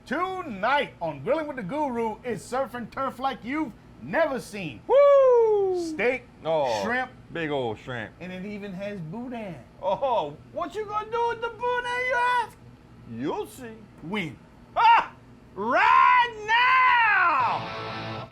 Tonight on Grilling with the Guru is surf and turf like you've never seen. Woo! Steak, shrimp, big old shrimp. and it even has boudin. Oh, what you gonna do with the boudin, you ask? You'll see. When? Ah! Right now!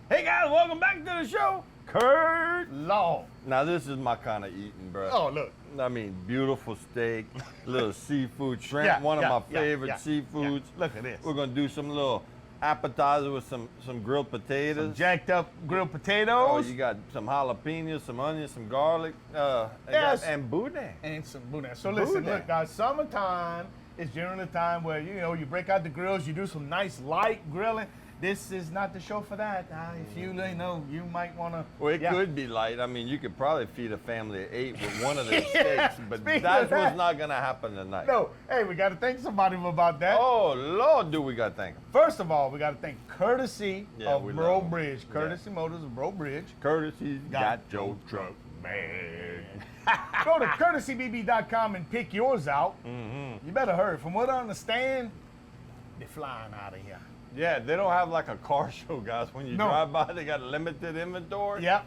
Hey guys, welcome back to the show. Kurt Law. Now this is my kind of eating, bro. Oh, look. I mean, beautiful steak, little seafood, shrimp, Yeah, one of yeah, my yeah, favorite yeah, seafoods. yeah. Look at this. We're gonna do some little appetizer with some grilled potatoes. Some jacked up grilled Oh, potatoes. you got some jalapenos, some onions, some garlic, Yes. and boudin. And some boudin. So listen, Boudin. look, guys, summertime is generally the time where, you break out the grills, you do some nice light grilling. This is not the show for that. If you you might want to. Well, it could be light. I mean, you could probably feed a family of 8 with one of their Yeah, steaks, but speaking that's of that- what's not gonna happen tonight. No, hey, we got to thank somebody about that. Oh Lord, do we got to thank him? First of all, we got to thank Courtesy Yeah, of we Bro love 'em. Bridge. Yeah. Courtesy Motors of Bro Bridge. Courtesy's got your truck. Man. Go to courtesybb.com and pick yours out. Mm-hmm. You better hurry. From what I understand, they're flying out of here. Yeah, they don't have like a car show, guys. When you No. drive by, they got limited inventory. Yep.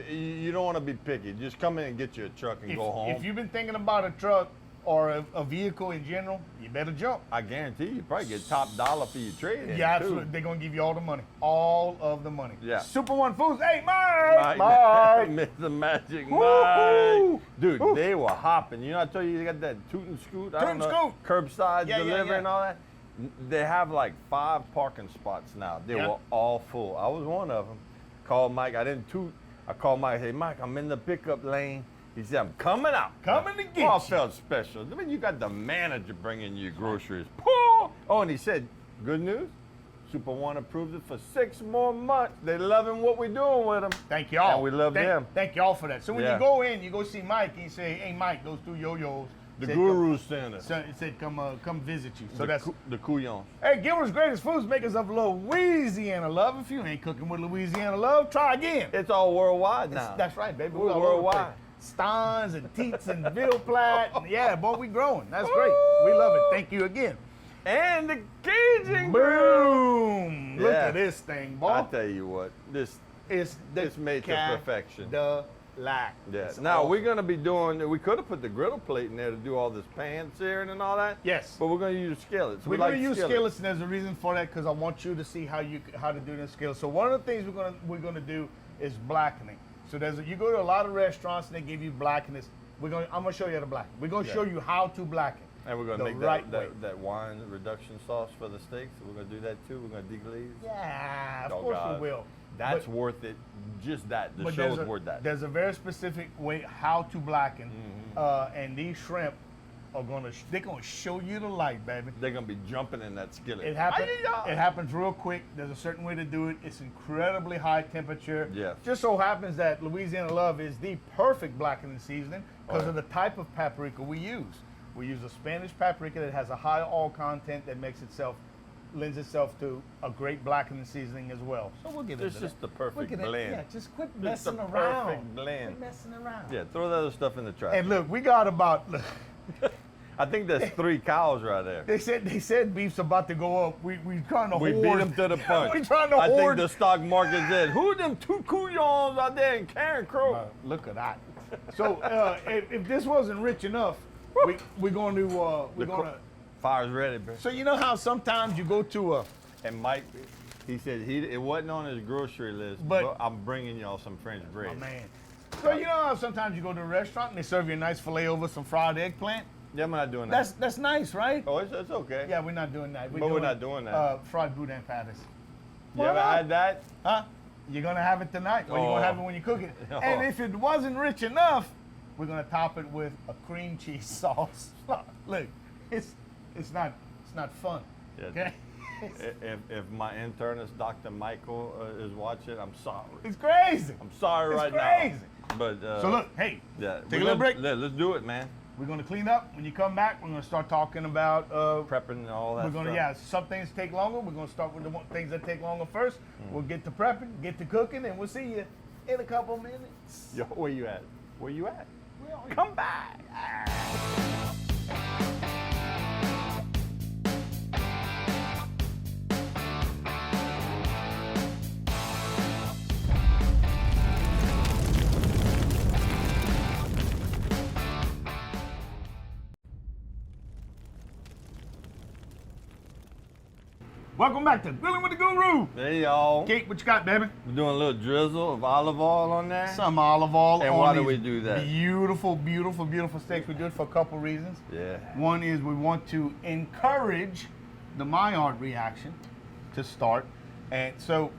You don't want to be picky. Just come in and get you a truck and go home. If you've been thinking about a truck or a vehicle in general, you better jump. I guarantee you probably get top dollar for your trade. Yeah, absolutely. They're going to give you all the money. All of the money. Yeah. Super One Foods. Hey, Mike! Mike. Mike! Mr. Magic Woo-hoo. Mike. Dude, Woo. they were hopping. You know, I told you they got that toot and scoot. I don't Toot and know, curbside Yeah, yeah, delivery yeah. and all that. They have like 5 parking spots now. They Yeah. were all full. I was one of them. Called Mike. I didn't toot. I called Mike. Hey, Mike, I'm in the pickup lane. He said, I'm coming out. Coming to get Oh, I you. felt special. I mean, you got the manager bringing you groceries. Oh, and he said, good news. Super One approved it for 6 more months. They loving what we're doing with them. Thank y'all. And we love them. Thank y'all for that. So when Yeah. you go in, you go see Mike, and you say, hey, Mike, those 2 yo-yos. The said, Guru Center. He said, come visit you. So the, that's... the Couillons. Hey, Gilbert's Greatest Foods Makers of Louisiana Love. If you ain't cooking with Louisiana Love, try again. It's all worldwide now. That's right, baby. We're all over the worldwide. place. Stans and Teats and Ville Platte. And yeah, boy, we growing. That's great. We love it. Thank you again. And the Cajun Grill. Boom. Look Yeah. at this thing, boy. I tell you what, this It's made to perfection. The lack. Yeah. It's Now awesome. we're gonna be doing. We could have put the griddle plate in there to do all this pan searing and all that. Yes. But we're gonna use skillets. We're We going like to use skillets, and there's a reason for that because I want you to see how to do the skillets. So one of the things we're gonna do is blackening. So you go to a lot of restaurants and they give you blackeners. I'm gonna show you how to blacken. We're gonna show you how to blacken. And we're gonna the make right way. that wine reduction sauce for the steaks. So we're gonna do that too. We're gonna deglaze. Yeah, of Oh, course God. we will. That's But- worth it. Just that. The but show there's is a- worth that. There's a very specific way how to blacken, and these shrimp are they're gonna show you the light, baby. They're gonna be jumping in that skillet. It happens. Ay-ya-ya. It happens real quick. There's a certain way to do it. It's incredibly high temperature. Yes. Just so happens that Louisiana Love is the perfect blackening seasoning because of the type of paprika we use. We use a Spanish paprika that has a high oil content that lends itself to a great blackening seasoning as well. So we'll get It's into just that. the perfect We'll get blend. Yeah, just quit It's the messing perfect around. blend. Quit messing around. Yeah, throw that other stuff in the trash. And look, we got about. I think there's 3 cows right there. They said beef's about to go up. We trying to We hoard. beat them to the punch. we trying to I hoard. think the stock market said, who them 2 couillons out there in Karen Crow? Look at that. So if this wasn't rich enough, we're going to. Fire's ready, bro. So you know how sometimes you go to a. And Mike, he said it wasn't on his grocery list, But- but I'm bringing y'all some French bread. Oh man. So you know how sometimes you go to a restaurant and they serve you a nice filet over some fried eggplant. Yeah, I'm not doing that. That's nice, right? Oh, it's okay. Yeah, we're not doing that. But we're not doing that. Fried boudin patties. You ever had that? Huh? you're gonna have it tonight, or you're gonna have it when you cook it. Oh. And if it wasn't rich enough, we're gonna top it with a cream cheese sauce. Look, it's not fun. Yeah. Okay. If my internist, Dr. Michael, is watching, I'm sorry. It's crazy. I'm sorry It's right crazy. now. But So look, hey, yeah, take a little break. Let's do it, man. We're gonna clean up. When you come back, we're gonna start talking about Prepping and all that. we're gonna stuff. some things take longer. We're gonna start with the things that take longer first. We'll get to prepping, get to cooking, and we'll see you in a couple minutes. Yo, where you at? Where you at? Come back. Welcome back to Grillin with the Guru. Hey, y'all. Kate, what you got, baby? We're doing a little drizzle of olive oil on there. Some olive oil. And on why do these we do that? Beautiful, beautiful, beautiful steaks. We do it for a couple reasons. Yeah. One is we want to encourage the Maillard reaction to start. And so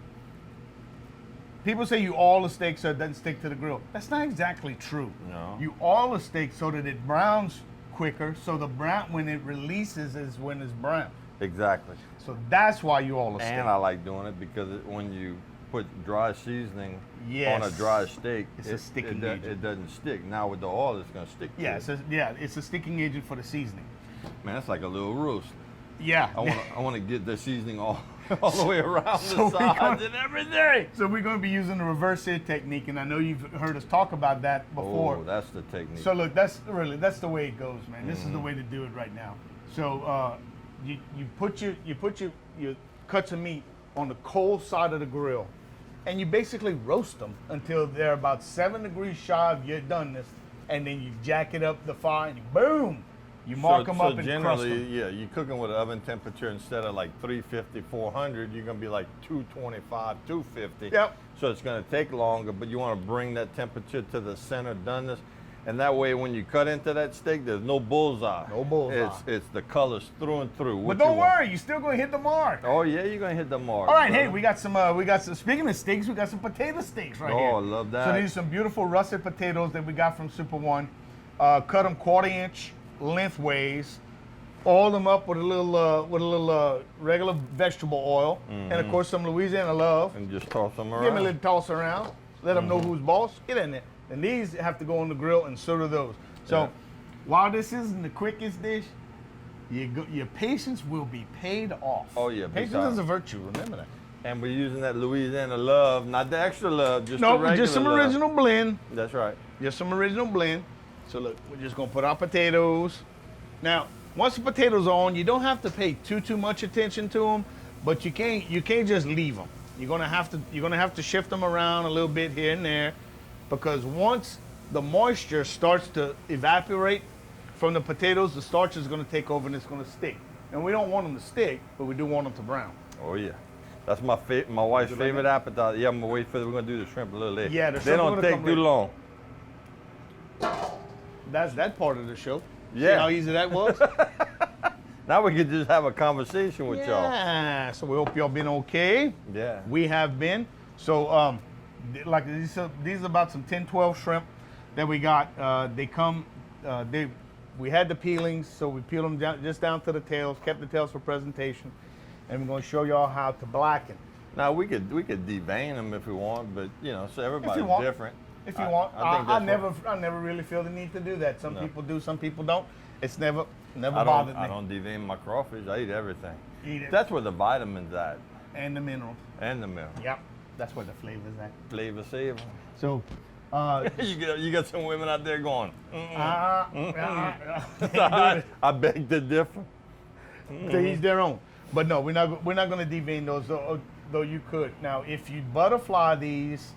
people say you oil the steak so it doesn't stick to the grill. That's not exactly true. No. You oil the steak so that it browns quicker, so the brown, when it releases, is when it's brown. Exactly. So that's why you oil the steak. And I like doing it because when you put dry seasoning on a dry steak, It's a sticking agent. It doesn't stick. Now with the oil, it's going to stick. Yeah, to it. it's a sticking agent for the seasoning. Man, that's like a little roast. Yeah. I want to get the seasoning all the way around So the we're sides gonna- and everything. So we're going to be using the reverse sear technique, and I know you've heard us talk about that before. Oh, that's the technique. So look, that's the way it goes, man. This is the way to do it right now. So you put your cuts of meat on the cold side of the grill, and you basically roast them until they're about 7 degrees shy of your doneness, and then you jack it up the fire, and boom, you mark them up and crust generally, them. yeah, you're cooking with an oven temperature instead of like 350, 400, you're going to be like 225, 250. Yep. So it's going to take longer, but you want to bring that temperature to the center doneness. And that way, when you cut into that steak, there's no bullseye. No bullseye. It's the colors through and through. But don't worry, you're still going to hit the mark. Oh yeah, you're gonna hit the mark. All right, brother. hey, we got some. Speaking of steaks, we got some potato steaks right Oh, here. I love that. So these are some beautiful russet potatoes that we got from Super One. Cut them 1/4 inch lengthways. Oil them up with a little regular vegetable oil, and of course some Louisiana love. And just toss them around. Give them a little toss around. Let them know who's boss. Get in there. And these have to go on the grill, and so do those. So Yeah. while this isn't the quickest dish, your patience will be paid off. Oh, yeah, big patience time. is a virtue. Remember that. And we're using that Louisiana love, not the extra love, just the No, regular just some love. original blend. That's right. Just some original blend. So look, we're just gonna put our potatoes. Now, once the potatoes are on, you don't have to pay too much attention to them, but you can't just leave them. You're gonna have to shift them around a little bit here and there, because once the moisture starts to evaporate from the potatoes, the starch is gonna take over and it's gonna stick. And we don't want them to stick, but we do want them to brown. Oh yeah. That's my wife's You like favorite that? appetizer. Yeah, I'm gonna wait for we're gonna do the shrimp a little later. Yeah, the they shrimp don't gonna take come too later. long. That's that part of the show. See Yeah. how easy that was? Now we can just have a conversation with y'all. Yeah. So we hope y'all been okay. Yeah. We have been. So, like these are about some 10, 12 shrimp that we got. We had the peelings, so we peeled them down to the tails, kept the tails for presentation, and we're going to show y'all how to blacken. Now we could devein them if we want, but so everybody's want. different. If you want, I think that's I never really feel the need to do that. Some No. people do, some people don't. It's never I bothered don't, I me. don't devein my crawfish. I eat everything. Eat it. That's where the vitamins at And the minerals. and the milk. Yep. That's where the flavor's at. Flavor saver. So, you got some women out there going. uh, I beg to differ. to each their own. But no, we're not going to devein those, though you could. Now, if you butterfly these,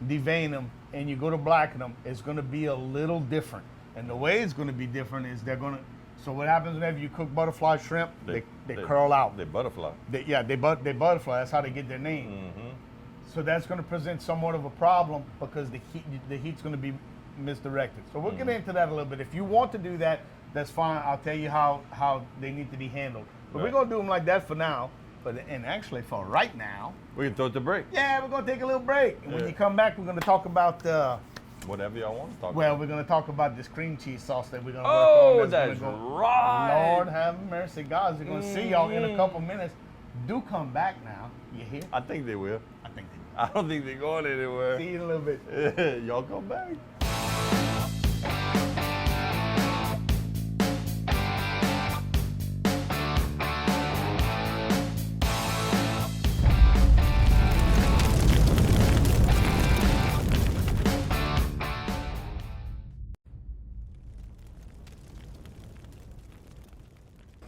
devein them, and you go to blacken them, it's going to be a little different. And the way it's going to be different is they're going to. So what happens whenever you cook butterfly shrimp? They curl out. They butterfly. They butterfly. That's how they get their name. Mm-hmm. So that's going to present somewhat of a problem because the heat's going to be misdirected. So we'll get into that a little bit. If you want to do that, that's fine. I'll tell you how they need to be handled. But we're Right. going to do them like that for now. And actually, for right now, We can throw it to break. yeah, we're gonna take a little break. And when Yeah. you come back, we're gonna talk about Whatever y'all want to talk well, about. we're gonna talk about this cream cheese sauce that we're gonna Oh, work on. that's gonna go. right. Lord have mercy, guys. We're gonna see y'all in a couple minutes. Do come back now. You hear? I think they will. I think they I don't think they're going anywhere. see you in a little bit. Y'all come back.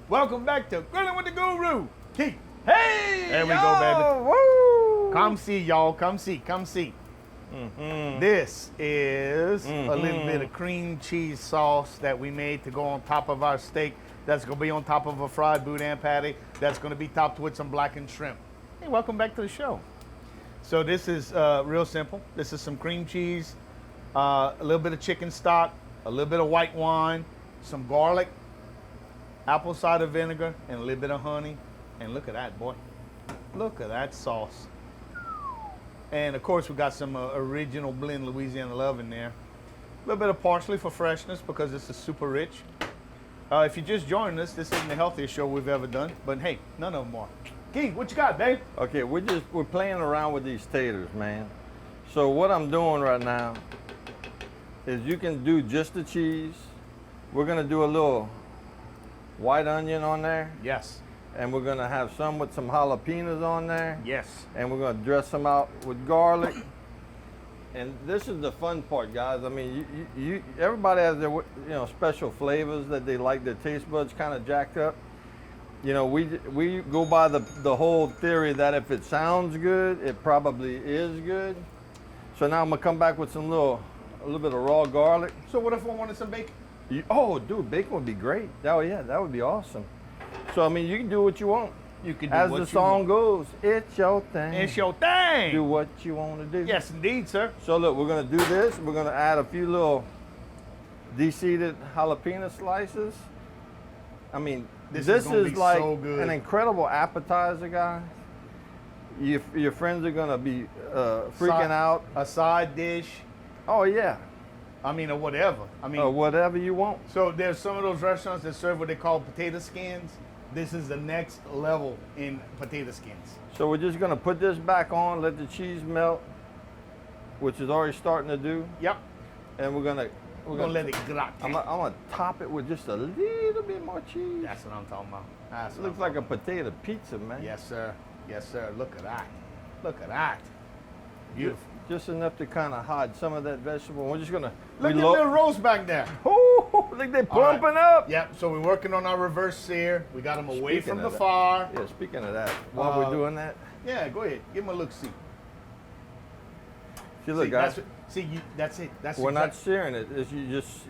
Welcome back to Grillin with the Guru. Keith. Hey! There we go, baby. Woo! Come see, y'all. Come see. Come see. This is a little bit of cream cheese sauce that we made to go on top of our steak. That's going to be on top of a fried boudin patty. That's going to be topped with some blackened shrimp. Hey, welcome back to the show. So this is real simple. This is some cream cheese, a little bit of chicken stock, a little bit of white wine, some garlic, apple cider vinegar, and a little bit of honey. And look at that, boy. Look at that sauce. And of course, we got some original blend Louisiana love in there. A little bit of parsley for freshness because this is super rich. If you just joined us, this isn't the healthiest show we've ever done, but hey, none of them are. Keith, what you got, babe? Okay, we're playing around with these taters, man. So what I'm doing right now is you can do just the cheese. We're gonna do a little white onion on there, Yes. and we're gonna have some with some jalapenos on there, Yes. and we're gonna dress them out with garlic. And this is the fun part, guys. I mean, everybody has their special flavors that they like. Their taste buds kind of jacked up. You know, we go by the whole theory that if it sounds good, it probably is good. So now I'm gonna come back with a little bit of raw garlic. So what if I wanted some bacon? Oh, dude, bacon would be great. Oh yeah, that would be awesome. So I mean, you can do what you want. You can do As what the you song want. goes, it's your thing. It's your thing. Do what you want to do. Yes, indeed, sir. So look, we're gonna do this. We're gonna add a few little de-seeded jalapeno slices. I mean, This this is gonna is be like so good. an incredible appetizer, guys. Your friends are gonna be freaking out. A side dish. Oh yeah, I mean, or whatever. I mean, or whatever you want. so there's some of those restaurants that serve what they call potato skins. This is the next level in potato skins. So we're just gonna put this back on, let the cheese melt, which is already starting to do, Yep. and we're gonna let it gratin. I'm gonna top it with just a little bit more cheese. That's what I'm talking about. That's It what looks I'm like a potato pizza, man. Yes, sir. Yes, sir. Look at that. Look at that. Beautiful. Just enough to kind of hide some of that vegetable. We're just gonna Look at the roast back there. Oh, look, they All right. plumping up. Yep. So we're working on our reverse sear. We got them away Speaking from of the that. fire. Yeah, speaking of that, while we're doing that, Yeah, go ahead. Give them a look. See. see, look, See, guys, that's it. That's we're not exact- searing it. It's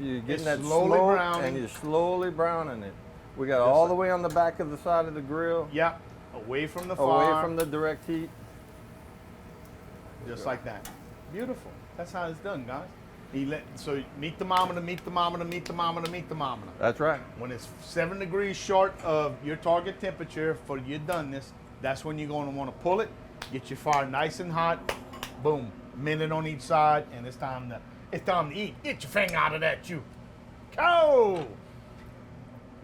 you're getting It's that slowly smoke, browning. and you're slowly browning it. We got Just all like- the way on the back of the side of the grill, Yep. Away from the away fire. from the direct heat. Just like that. Beautiful. That's how it's done, guys. So meet the thermometer, meet the thermometer, meet the thermometer, meet the thermometer. That's right. When it's 7 degrees short of your target temperature for your doneness, that's when you're going to want to pull it, get your fire nice and hot, boom, minute on each side, and it's time to eat. Get your finger out of that, you. Go!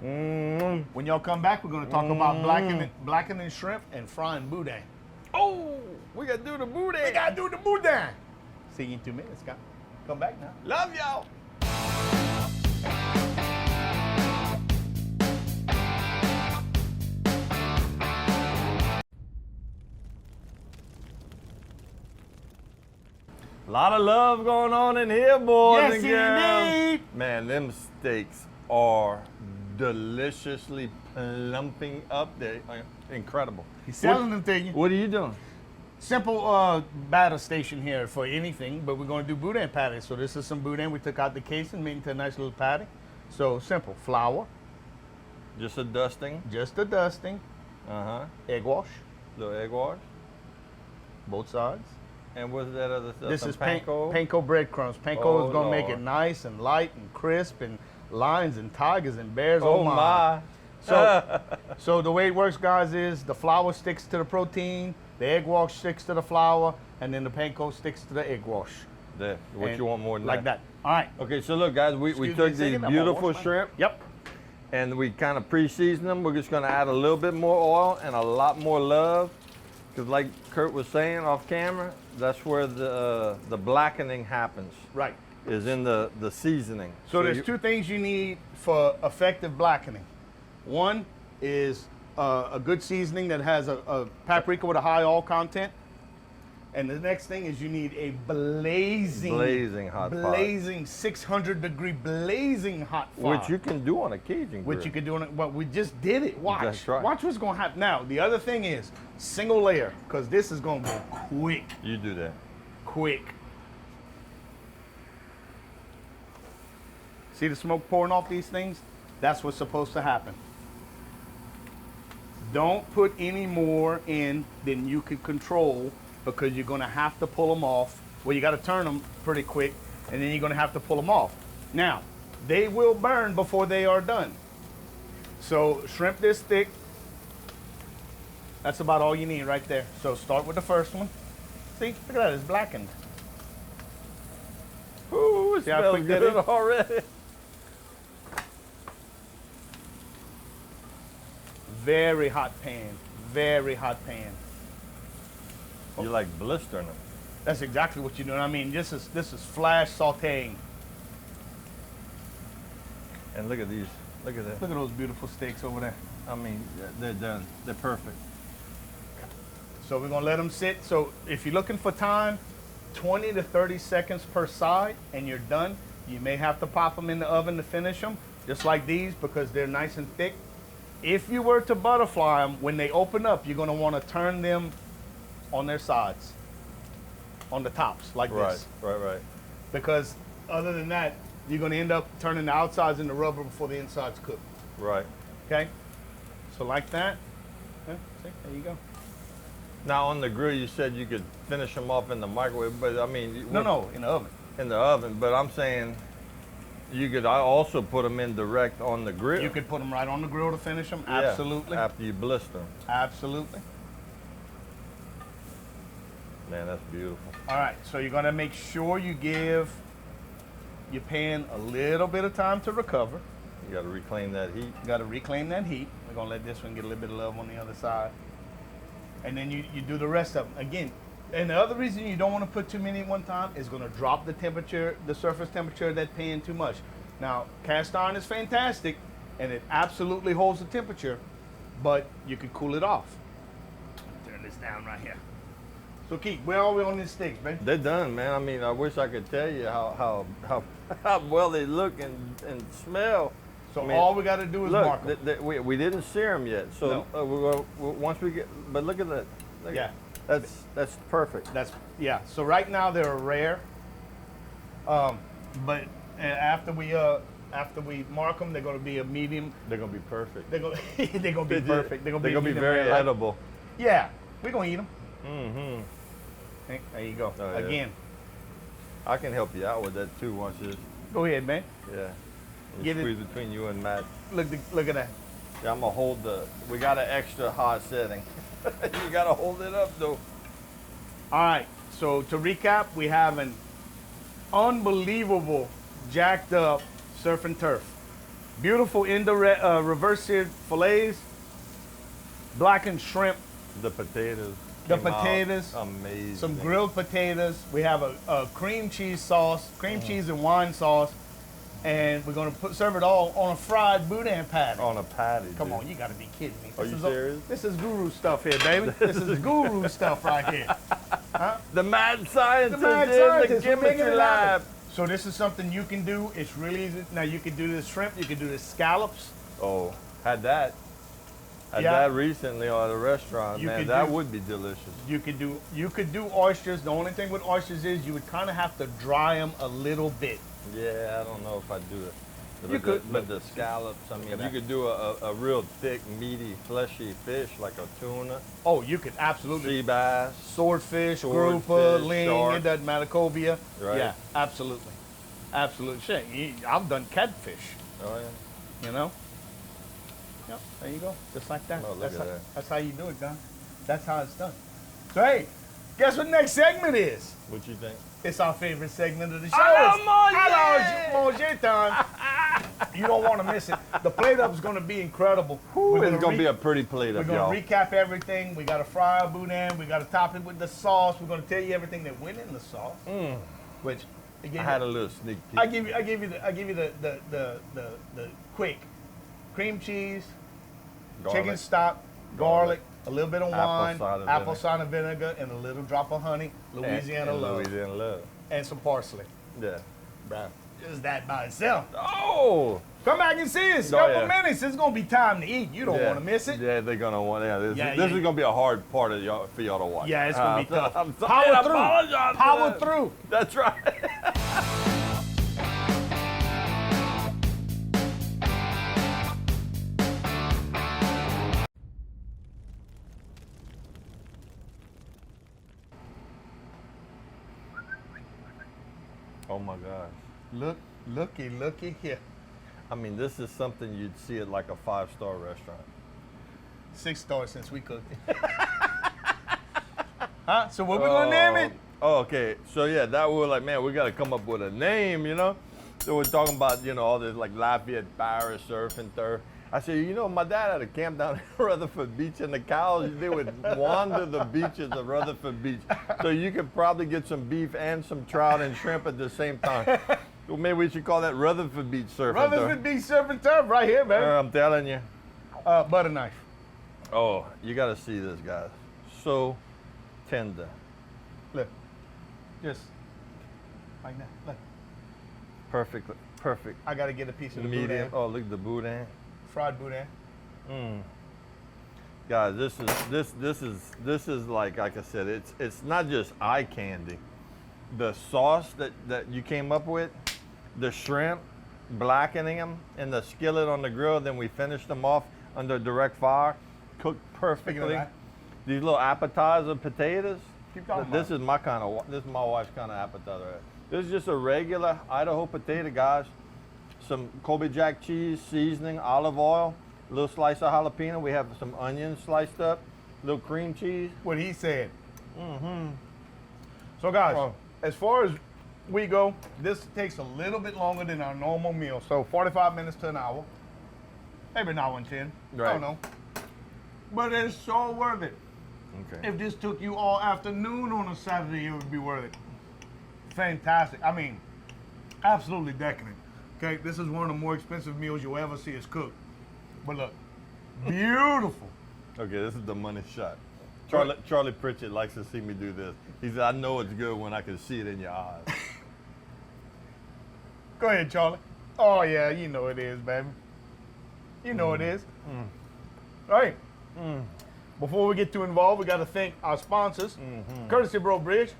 When y'all come back, we're going to talk about blackening shrimp and frying boudin. Oh, we gotta do the booty. We got to do the boudin. See you in 2 minutes, guys. Come back now. Love y'all. A lot of love going on in here, boys Yes, and girls. indeed. Man, them steaks are deliciously plumping up. They're incredible. He's selling them to you. What are you doing? Simple batter station here for anything, but we're going to do boudin patties. So this is some boudin. We took out the casing, made into a nice little patty. So simple. Flour, Just a dusting. just a dusting, egg wash, Little egg wash. both sides. And what's that other stuff? This Some is panko. panko breadcrumbs. Panko Oh, is going to make it Lord. nice and light and crisp and lions and tigers and bears. Oh, my. So So the way it works, guys, is the flour sticks to the protein, the egg wash sticks to the flour, and then the panko sticks to the egg wash. There. What And you want more than like that? All right. Okay, so look, guys, we Excuse me took a these second, I'm gonna beautiful wash mine. shrimp Yep. and we kind of pre-seasoned them. We're just gonna add a little bit more oil and a lot more love, because like Kurt was saying off camera, that's where the blackening happens. Right. Is in the seasoning. So there's two things you need for effective blackening. One is a good seasoning that has a paprika with a high oil content. And the next thing is you need a blazing hot pot. blazing 600-degree blazing hot fire. Which you can do on a Cajun grill. Which you could do on it, but we just did it. Watch. That's right. Watch what's gonna happen. Now, the other thing is single layer, because this is gonna go quick. You do that. Quick. See the smoke pouring off these things? That's what's supposed to happen. Don't put any more in than you can control, because you're gonna have to pull them off. Well, you gotta turn them pretty quick, and then you're gonna have to pull them off. Now, they will burn before they are done. So shrimp this thick. That's about all you need right there. So start with the first one. See, look at that, it's blackened. Ooh, it See how smells quick that good is? already. Very hot pan, very hot pan. You like blistering them. That's exactly what you're doing. I mean, this is flash sauteing. And look at these. Look at that. Look at those beautiful steaks over there. I mean, they're done. They're perfect. So we're gonna let them sit. So if you're looking for time, 20 to 30 seconds per side, and you're done. You may have to pop them in the oven to finish them, just like these, because they're nice and thick. If you were to butterfly them, when they open up, you're gonna wanna turn them on their sides, on the tops, like this. Right. Because other than that, you're gonna end up turning the outsides into rubber before the insides cook. Right. Okay? So like that. Yeah, see, there you go. Now on the grill, you said you could finish them off in the microwave, but I mean, No, in the oven. in the oven. But I'm saying you could also put them in direct on the grill. You could put them right on the grill to finish them. Yeah, Absolutely. after you blister them. Absolutely. Man, that's beautiful. All right, so you're gonna make sure you give your pan a little bit of time to recover. You got to reclaim that heat. You gotta reclaim that heat. We're gonna let this one get a little bit of love on the other side. And then you do the rest of them. Again, and the other reason you don't wanna put too many at one time is gonna drop the temperature, the surface temperature of that pan too much. Now, cast iron is fantastic, and it absolutely holds the temperature, but you could cool it off. Turn this down right here. So Keith, where are we on these steaks, baby? They're done, man. I mean, I wish I could tell you how well they look and smell. So I mean, all we got to do is mark look, them. we didn't sear them yet, so No. once we get. But look at that. Look Yeah. That's perfect. Yeah. So right now they're rare, but after we mark them, they're going to be a medium. They're gonna be perfect. They're going they're going to be perfect. They're going to be medium very rare, like- edible. Yeah, we're going to eat them. Mm-hmm. There you go. Oh, yeah. Again, I can help you out with that too. Once it's go ahead, man. yeah. You Get it- squeeze between you and Matt. Look at that. Yeah, I'm gonna hold we got an extra hot setting. You gotta hold it up though. All right. So to recap, we have an unbelievable, jacked up surf and turf. Beautiful reverse seared fillets, blackened shrimp, The potatoes. The came out potatoes, amazing. some grilled potatoes. We have a cream cheese sauce, cream cheese and wine sauce, and we're gonna serve it all on a fried boudin patty. on a patty. Come dude. on, you gotta be kidding me. Are you serious? This is guru stuff here, baby. This is guru stuff right here. The mad scientist The mad in scientist, the we're making chemistry it happen. lab. So this is something you can do. It's really easy. Now you can do the shrimp, you can do the scallops. Oh, had that. Had Yeah. that recently at a restaurant. You Man, could that do- would be delicious. You could do oysters. The only thing with oysters is you would kind of have to dry them a little bit. Yeah, I don't know if I'd do it. You could, but the scallops, I mean, at you that. could do a real thick, meaty, fleshy fish like a tuna, Oh, you could absolutely. sea bass. Swordfish, Swordfish, grouper, ling, shark. it doesn't matter, cobia. Right. Yeah, absolutely. Absolutely. Shit, I've done catfish, Oh yeah. you know? Yep, there you go. Just like that. Oh, look that's, at how, that. that's how you do it, Don. That's how it's done. So, hey, guess what next segment is? What you think? It's our favorite segment of the show. Alors Manger time. You don't want to miss it. The plate up is going to be incredible. It's gonna be a pretty plate We're up, going y'all. to recap everything. We got to fry our boudin. We got to top it with the sauce. We're going to tell you everything that went in the sauce. Which I had a little sneak peek. I give you the quick cream cheese, chicken stock, garlic, a little bit of wine, apple cider vinegar, and a little drop of honey, Louisiana love, Louisiana love, and some parsley. Yeah, bro. Just that by itself. Oh, come back and see us. Oh, Couple yeah. minutes. It's gonna be time to eat. You don't want to miss it. Yeah, they're gonna want. Yeah, this is gonna be a hard part of y'all for y'all to watch. Yeah, it's gonna be tough. I'm sorry, I apologize. Power through. That's right. Oh my gosh. Looky here. I mean, this is something you'd see at like a 5-star restaurant. 6 stars since we cooked it. Huh? So what we gonna name it? Oh, okay. So yeah, that we were like, man, we got to come up with a name, you know. So we're talking about, all this like Lafayette, Paris, surf and turf. I said, my dad had a camp down at Rutherford Beach, and the cows, they would wander the beaches of Rutherford Beach. So you could probably get some beef and some trout and shrimp at the same time. So maybe we should call that Rutherford Beach surf and turf. Rutherford Beach surf and turf right here, baby. I'm telling you. Butter knife. Oh, you got to see this, guys. So tender. Look. Just like that. Look. Perfect. I gotta get a piece of the Medium. boudin. Oh, look at the boudin. Fried boudin. Guys, this is like I said, it's not just eye candy. The sauce that you came up with, the shrimp, blackening them in the skillet on the grill, then we finished them off under direct fire, cooked perfectly. These little appetizer potatoes. Keep talking This is my wife's kind of appetizer. This is just a regular Idaho potato, guys. Some Colby Jack cheese, seasoning, olive oil, a little slice of jalapeno. We have some onions sliced up, a little cream cheese. What he said. So guys, as far as we go, this takes a little bit longer than our normal meal. So 45 minutes to an hour, maybe an hour and 10. Right. I don't know. But it's so worth it. Okay. If this took you all afternoon on a Saturday, it would be worth it. Fantastic. I mean, absolutely decadent. Okay, this is one of the more expensive meals you'll ever see us cook. But look, beautiful. Okay, this is the money shot. Charlie Pritchett likes to see me do this. He said, I know it's good when I can see it in your eyes. Go ahead, Charlie. Oh, yeah, you know it is, baby. You know it is. All right. Before we get too involved, we got to thank our sponsors, Courtesy Bro Bridge.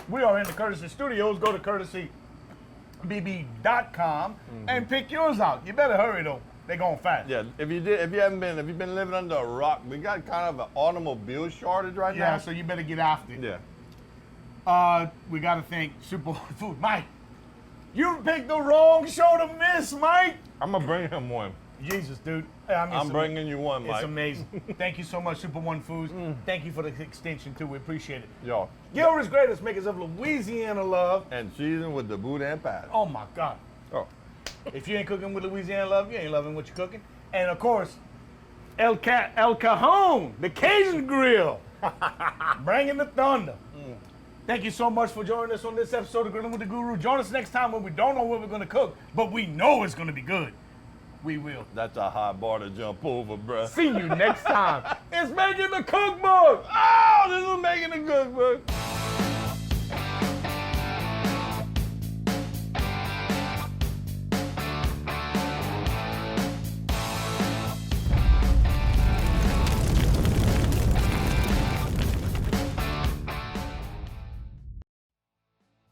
We are in the Courtesy Studios. Go to courtesybb.com and pick yours out. You better hurry though. They're going fast. Yeah, if you've been living under a rock, we got kind of an automobile shortage right now. Yeah, so you better get after it. Yeah. We got to thank Super Food. Mike, you picked the wrong show to miss, Mike. I'm gonna bring him one. Jesus, dude. I mean, I'm bringing you one, Mike. It's amazing. Thank you so much, Super One Foods. Thank you for the extension, too. We appreciate it. Y'all. Gilbert's Greatest Makers of Louisiana Love. And seasoned with the boudin pad. Oh, my God. Oh. If you ain't cooking with Louisiana Love, you ain't loving what you're cooking. And, of course, El Cajon, the Cajun Grill. Bringing the thunder. Thank you so much for joining us on this episode of Grillin with the Guru. Join us next time when we don't know what we're going to cook, but we know it's going to be good. We will. That's a high bar to jump over, bruh. See you next time. It's Making the Cookbook. Oh, this is Making the Cookbook.